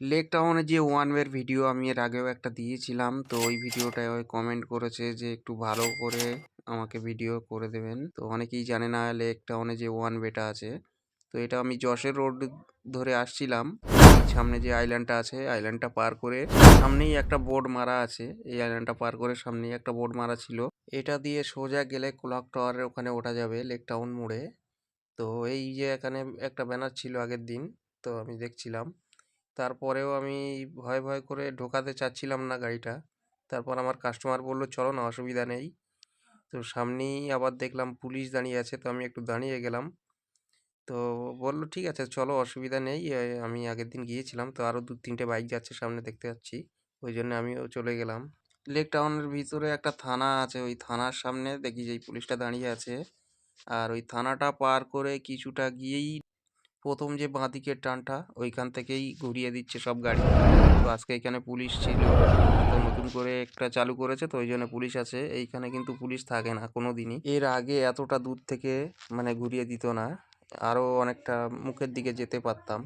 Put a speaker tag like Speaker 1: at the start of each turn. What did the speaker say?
Speaker 1: Lake টাউনের যে one ওয়ের video আমি এর আগেও একটা দিয়েছিলাম, তো ওই ভিডিওটায় ওই কমেন্ট করেছে যে একটু ভালো করে আমাকে ভিডিও করে দেবেন। তো অনেকেই জানে না লেক টাউনে যে ওয়ান ওয়েটা আছে। তো এটা আমি যশোর রোড ধরে আসছিলাম। সামনে যে আইল্যান্ডটা আছে আইল্যান্ডটা পার করে সামনেই একটা বোর্ড মারা আছে। এই আইল্যান্ডটা পার করে সামনেই একটা বোর্ড মারা ছিল। এটা দিয়ে সোজা গেলে ক্লক টাওয়ারের ওখানে ওঠা যাবে লেক টাউন মোড়ে। তো এই যে এখানে একটা ব্যানার ছিল আগের দিন, তো আমি দেখছিলাম। তারপরেও আমি ভয় ভয় করে ঢোকাতে চাচ্ছিলাম না গাড়িটা। তারপর আমার কাস্টমার বলল চলো না, অসুবিধা নেই। তো সামনেই আবার দেখলাম পুলিশ দাঁড়িয়ে আছে, তো আমি একটু দাঁড়িয়ে গেলাম। তো বলল ঠিক আছে চলো, অসুবিধা নেই। আমি আগের দিন গিয়েছিলাম, তো আরও 2-3টে বাইক যাচ্ছে সামনে দেখতে পাচ্ছি, ওই জন্য আমিও চলে গেলাম। লেক টাউনের ভিতরে একটা থানা আছে, ওই থানার সামনে দেখি যে এই পুলিশটা দাঁড়িয়ে আছে। আর ওই থানাটা পার করে কিছুটা গিয়েই প্রথম যে বাঁদিকের টানটা ওইখান থেকেই ঘুরিয়ে দিচ্ছে সব গাড়ি। তো আজকে এখানে পুলিশ ছিল, তো নতুন করে একটা চালু করেছে, তো ওই জন্য পুলিশ আছে এইখানে। কিন্তু পুলিশ থাকে না কোনো দিনই। এর আগে এতটা দূর থেকে মানে ঘুরিয়ে দিত না, আরও অনেকটা মুখের দিকে যেতে পারতাম।